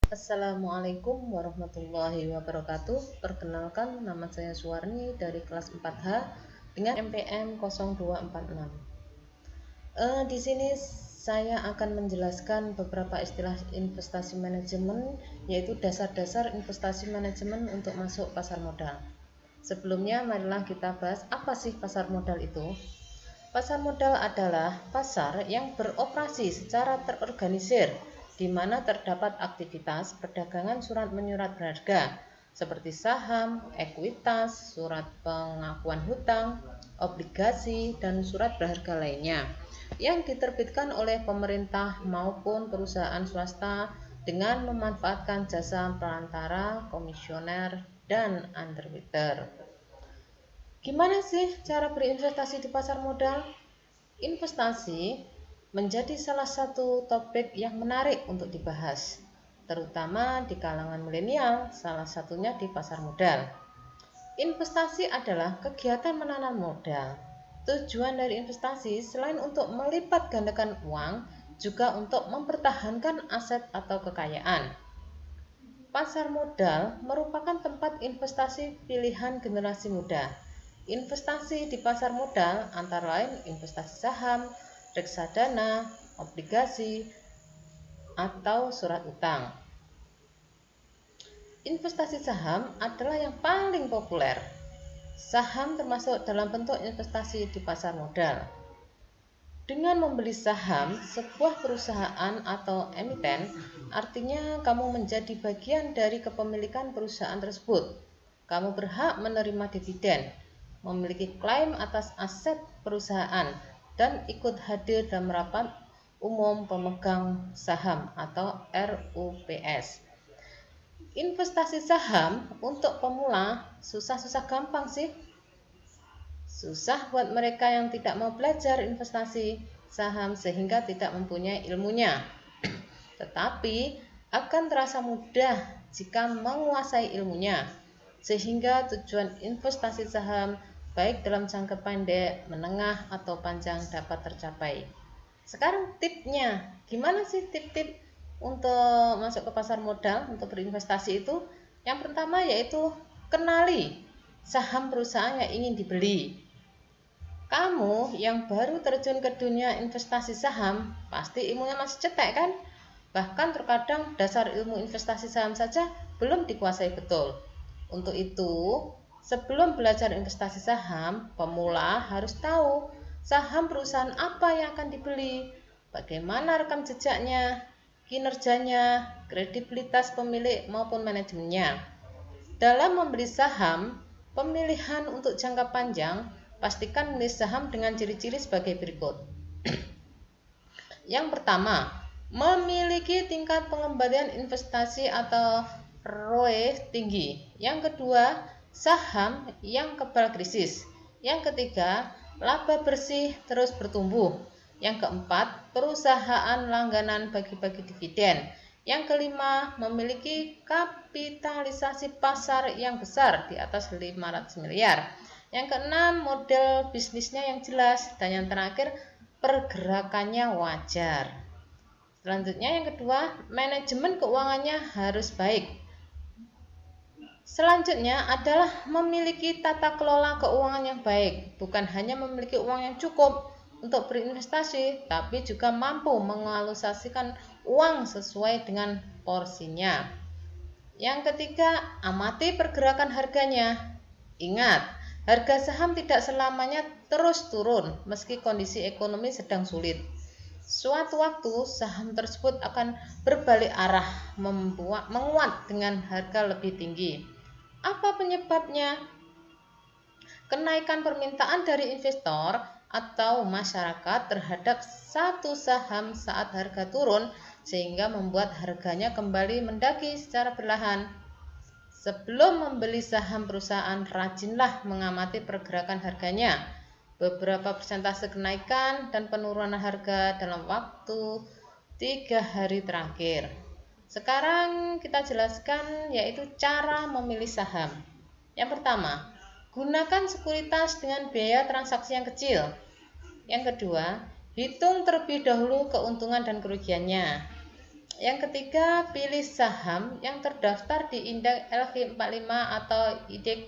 Assalamualaikum warahmatullahi wabarakatuh. Perkenalkan, nama saya Suwarni dari kelas 4H dengan NPM 0246. Di sini saya akan menjelaskan beberapa istilah investasi manajemen, yaitu dasar-dasar investasi manajemen untuk masuk pasar modal. Sebelumnya, marilah kita bahas apa sih pasar modal itu. Pasar modal adalah pasar yang beroperasi secara terorganisir, di mana terdapat aktivitas perdagangan surat menyurat berharga seperti saham, ekuitas, surat pengakuan hutang, obligasi, dan surat berharga lainnya yang diterbitkan oleh pemerintah maupun perusahaan swasta dengan memanfaatkan jasa perantara, komisioner, dan underwriter. Gimana sih cara berinvestasi di pasar modal? Investasi menjadi salah satu topik yang menarik untuk dibahas, terutama di kalangan milenial, salah satunya di pasar modal. Investasi adalah kegiatan menanam modal. Tujuan dari investasi selain untuk melipat gandakan uang, juga untuk mempertahankan aset atau kekayaan. Pasar modal merupakan tempat investasi pilihan generasi muda. Investasi di pasar modal antara lain investasi saham, reksadana, obligasi, atau surat utang. Investasi saham adalah yang paling populer. Saham termasuk dalam bentuk investasi di pasar modal. Dengan membeli saham sebuah perusahaan atau emiten, artinya kamu menjadi bagian dari kepemilikan perusahaan tersebut. Kamu berhak menerima dividen, memiliki klaim atas aset perusahaan, dan ikut hadir dalam rapat umum pemegang saham atau RUPS. Investasi saham untuk pemula susah-susah gampang sih. Susah buat mereka yang tidak mau belajar investasi saham sehingga tidak mempunyai ilmunya. Tetapi akan terasa mudah jika menguasai ilmunya, sehingga tujuan investasi saham baik dalam jangka pendek, menengah, atau panjang dapat tercapai. Sekarang tipnya, gimana sih tip-tip untuk masuk ke pasar modal, untuk berinvestasi itu? Yang pertama yaitu kenali saham perusahaan yang ingin dibeli. Kamu yang baru terjun ke dunia investasi saham, pasti ilmunya masih cetek kan? Bahkan terkadang dasar ilmu investasi saham saja belum dikuasai betul. Untuk itu, sebelum belajar investasi saham, pemula harus tahu saham perusahaan apa yang akan dibeli, bagaimana rekam jejaknya, kinerjanya, kredibilitas pemilik maupun manajemennya. Dalam membeli saham, pemilihan untuk jangka panjang, pastikan memilih saham dengan ciri-ciri sebagai berikut. Yang pertama, memiliki tingkat pengembalian investasi atau ROE tinggi. Yang kedua, saham yang kebal krisis. Yang ketiga, laba bersih terus bertumbuh. Yang keempat, perusahaan langganan bagi-bagi dividen. Yang kelima, memiliki kapitalisasi pasar yang besar di atas 500 miliar. Yang keenam, model bisnisnya yang jelas. Dan yang terakhir, pergerakannya wajar. Selanjutnya yang kedua, manajemen keuangannya harus baik. Selanjutnya adalah memiliki tata kelola keuangan yang baik. Bukan hanya memiliki uang yang cukup untuk berinvestasi, tapi juga mampu mengalokasikan uang sesuai dengan porsinya. Yang ketiga, amati pergerakan harganya. Ingat, harga saham tidak selamanya terus turun meski kondisi ekonomi sedang sulit. Suatu waktu saham tersebut akan berbalik arah, menguat dengan harga lebih tinggi. Apa penyebabnya? Kenaikan permintaan dari investor atau masyarakat terhadap satu saham saat harga turun sehingga membuat harganya kembali mendaki secara perlahan. Sebelum membeli saham perusahaan, rajinlah mengamati pergerakan harganya, beberapa persentase kenaikan dan penurunan harga dalam waktu 3 hari terakhir. Sekarang kita jelaskan yaitu cara memilih saham. Yang pertama, gunakan sekuritas dengan biaya transaksi yang kecil. Yang kedua, hitung terlebih dahulu keuntungan dan kerugiannya. Yang ketiga, pilih saham yang terdaftar di indeks LQ45 atau IDX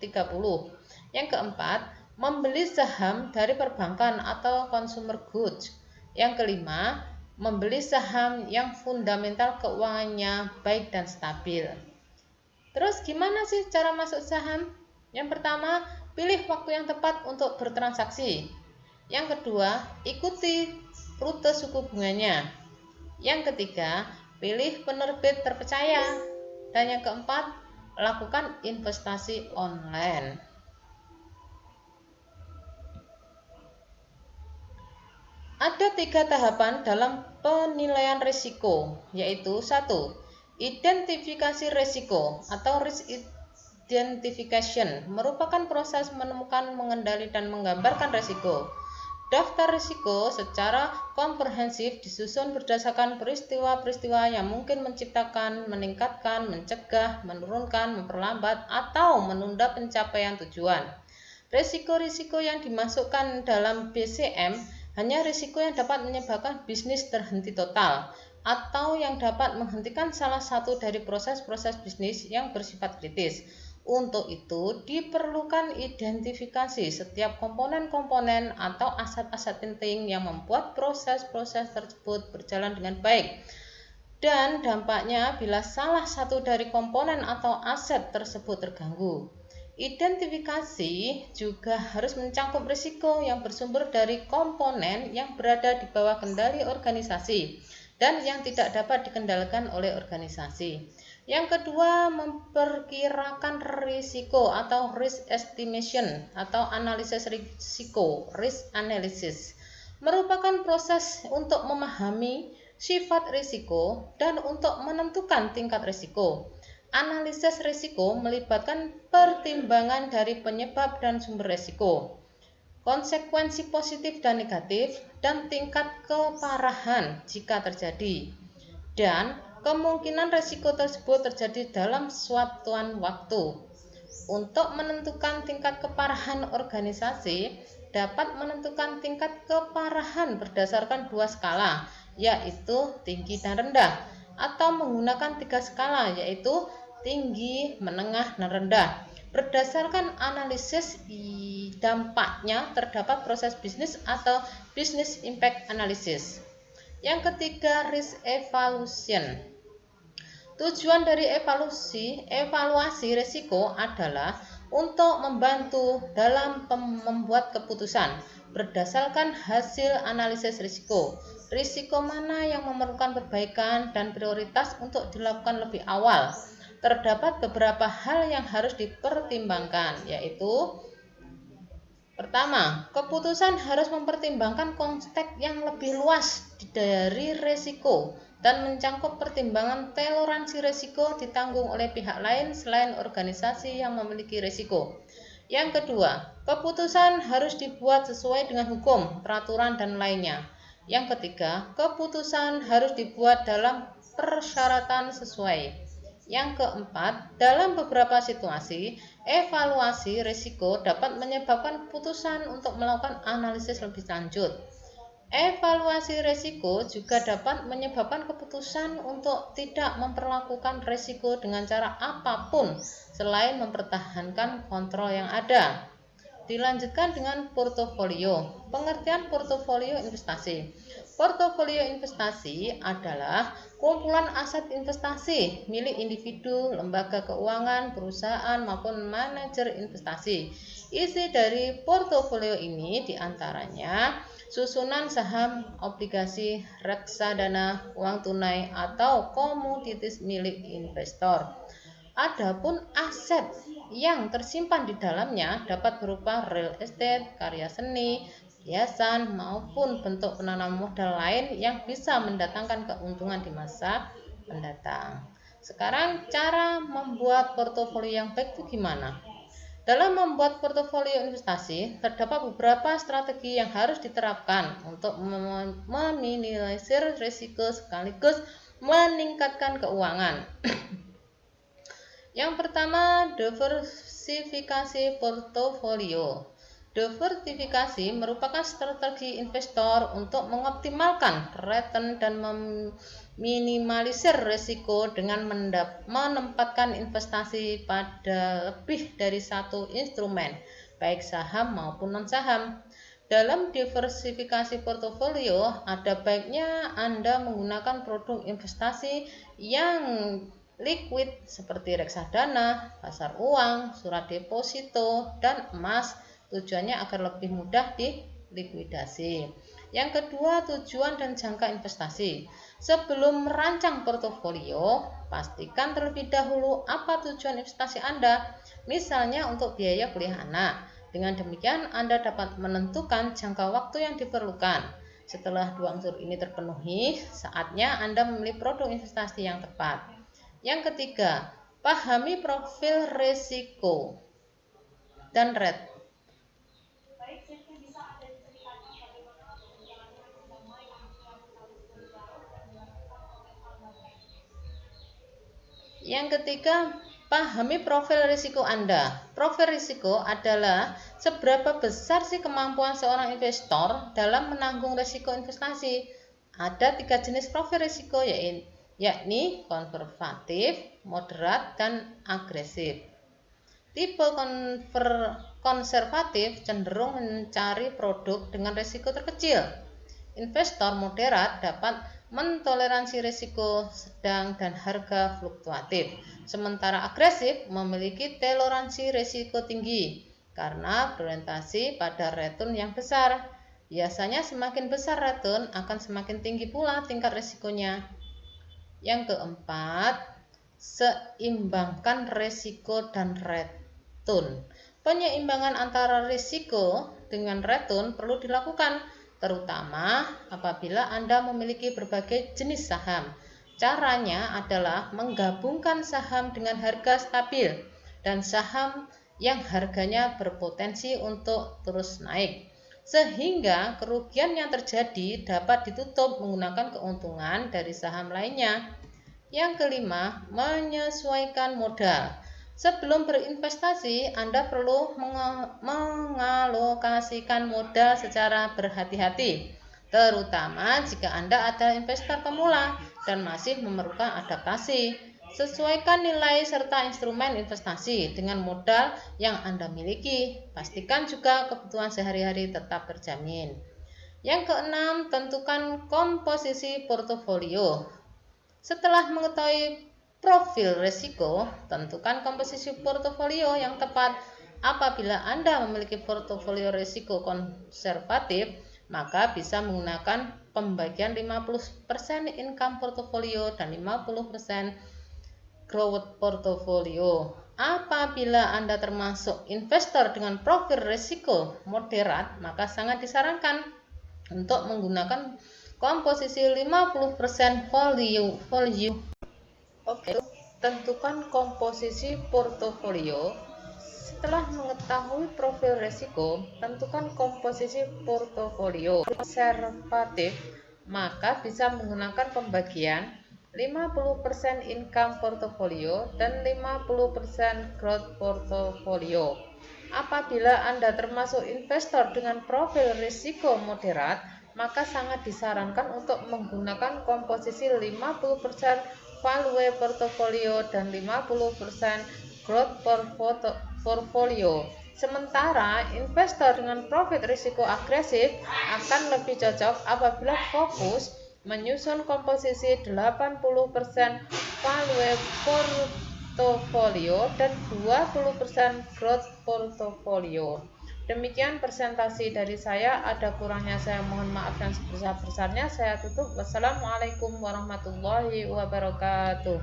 30. Yang keempat, membeli saham dari perbankan atau consumer goods. Yang kelima, membeli saham yang fundamental keuangannya baik dan stabil. Terus gimana sih cara masuk saham? Yang pertama, pilih waktu yang tepat untuk bertransaksi. Yang kedua, ikuti rute suku bunganya. Yang ketiga, pilih penerbit terpercaya. Dan yang keempat, lakukan investasi online. Ada 3 tahapan dalam penilaian risiko, yaitu 1. Identifikasi risiko atau risk identification merupakan proses menemukan, mengendali, dan menggambarkan risiko. Daftar risiko secara komprehensif disusun berdasarkan peristiwa-peristiwa yang mungkin menciptakan, meningkatkan, mencegah, menurunkan, memperlambat, atau menunda pencapaian tujuan. Risiko-risiko yang dimasukkan dalam BCM hanya risiko yang dapat menyebabkan bisnis terhenti total atau yang dapat menghentikan salah satu dari proses-proses bisnis yang bersifat kritis. Untuk itu, diperlukan identifikasi setiap komponen-komponen atau aset-aset penting yang membuat proses-proses tersebut berjalan dengan baik. Dan dampaknya bila salah satu dari komponen atau aset tersebut terganggu. Identifikasi juga harus mencakup risiko yang bersumber dari komponen yang berada di bawah kendali organisasi dan yang tidak dapat dikendalikan oleh organisasi. Yang kedua, memperkirakan risiko atau risk estimation atau analisis risiko, risk analysis, merupakan proses untuk memahami sifat risiko dan untuk menentukan tingkat risiko. Analisis risiko melibatkan pertimbangan dari penyebab dan sumber risiko, konsekuensi positif dan negatif, dan tingkat keparahan jika terjadi, dan kemungkinan risiko tersebut terjadi dalam suatu waktu. Untuk menentukan tingkat keparahan, organisasi dapat menentukan tingkat keparahan berdasarkan 2 skala, yaitu tinggi dan rendah, atau menggunakan 3 skala, yaitu tinggi, menengah, dan rendah. Berdasarkan analisis dampaknya terdapat proses bisnis atau business impact analysis. Yang ketiga, risk evaluation. Tujuan dari evaluasi risiko adalah untuk membantu dalam membuat keputusan berdasarkan hasil analisis risiko. Risiko mana yang memerlukan perbaikan dan prioritas untuk dilakukan lebih awal. Terdapat beberapa hal yang harus dipertimbangkan, yaitu pertama, keputusan harus mempertimbangkan konteks yang lebih luas dari risiko dan mencakup pertimbangan toleransi risiko ditanggung oleh pihak lain selain organisasi yang memiliki risiko. Yang kedua, keputusan harus dibuat sesuai dengan hukum, peraturan, dan lainnya. Yang ketiga, keputusan harus dibuat dalam persyaratan sesuai. Yang keempat, dalam beberapa situasi, evaluasi risiko dapat menyebabkan keputusan untuk melakukan analisis lebih lanjut. Evaluasi risiko juga dapat menyebabkan keputusan untuk tidak memperlakukan risiko dengan cara apapun selain mempertahankan kontrol yang ada. Dilanjutkan dengan portofolio. Pengertian portofolio investasi. Portofolio investasi adalah kumpulan aset investasi milik individu, lembaga keuangan, perusahaan, maupun manajer investasi. Isi dari portofolio ini diantaranya susunan saham, obligasi, reksadana, uang tunai, atau komoditis milik investor. Adapun aset yang tersimpan di dalamnya dapat berupa real estate, karya seni, hiasan, maupun bentuk penanaman modal lain yang bisa mendatangkan keuntungan di masa mendatang. Sekarang cara membuat portofolio yang baik itu gimana? Dalam membuat portofolio investasi, terdapat beberapa strategi yang harus diterapkan untuk meminimalisir risiko sekaligus meningkatkan keuangan. Yang pertama, diversifikasi portofolio. Diversifikasi merupakan strategi investor untuk mengoptimalkan return dan meminimalisir risiko dengan menempatkan investasi pada lebih dari satu instrumen, baik saham maupun non-saham. Dalam diversifikasi portofolio, ada baiknya Anda menggunakan produk investasi yang liquid seperti reksadana, pasar uang, surat deposito, dan emas. Tujuannya agar lebih mudah dilikuidasi. Yang kedua, tujuan dan jangka investasi. Sebelum merancang portofolio, pastikan terlebih dahulu apa tujuan investasi Anda. Misalnya untuk biaya kuliah anak. Dengan demikian, Anda dapat menentukan jangka waktu yang diperlukan. Setelah dua unsur ini terpenuhi, saatnya Anda memilih produk investasi yang tepat. Yang ketiga, pahami profil risiko dan rate. Yang ketiga, pahami profil risiko Anda. Profil risiko adalah seberapa besar sih kemampuan seorang investor dalam menanggung risiko investasi. Ada 3 jenis profil risiko, yakni konservatif, moderat, dan agresif. Tipe konservatif cenderung mencari produk dengan risiko terkecil. Investor moderat dapat mentoleransi risiko sedang dan harga fluktuatif. Sementara agresif memiliki toleransi risiko tinggi karena berorientasi pada return yang besar. Biasanya semakin besar return akan semakin tinggi pula tingkat risikonya. Yang keempat, seimbangkan risiko dan return. Penyeimbangan antara risiko dengan return perlu dilakukan, terutama apabila Anda memiliki berbagai jenis saham. Caranya adalah menggabungkan saham dengan harga stabil dan saham yang harganya berpotensi untuk terus naik, sehingga kerugian yang terjadi dapat ditutup menggunakan keuntungan dari saham lainnya. Yang kelima, menyesuaikan modal. Sebelum berinvestasi, Anda perlu mengalokasikan modal secara berhati-hati, terutama jika Anda adalah investor pemula dan masih memerlukan adaptasi. Sesuaikan nilai serta instrumen investasi dengan modal yang Anda miliki. Pastikan juga kebutuhan sehari-hari tetap terjamin. Yang keenam, tentukan komposisi portofolio. Setelah mengetahui profil risiko, tentukan komposisi portofolio yang tepat. Apabila Anda memiliki portofolio risiko konservatif, maka bisa menggunakan pembagian 50% income portofolio dan 50% growth portofolio. Apabila Anda termasuk investor dengan profil risiko moderat, maka sangat disarankan untuk menggunakan komposisi 50% value. Oke, tentukan komposisi portofolio. Setelah mengetahui profil risiko, tentukan komposisi portofolio konservatif, maka bisa menggunakan pembagian 50% income portofolio dan 50% growth portofolio. Apabila Anda termasuk investor dengan profil risiko moderat, maka sangat disarankan untuk menggunakan komposisi 50% value portofolio dan 50% growth portfolio. Sementara investor dengan profil risiko agresif akan lebih cocok apabila fokus menyusun komposisi 80% value portofolio dan 20% growth portofolio. Demikian presentasi dari saya, ada kurangnya saya mohon maaf dan sebesar-besarnya saya tutup. Wassalamualaikum warahmatullahi wabarakatuh.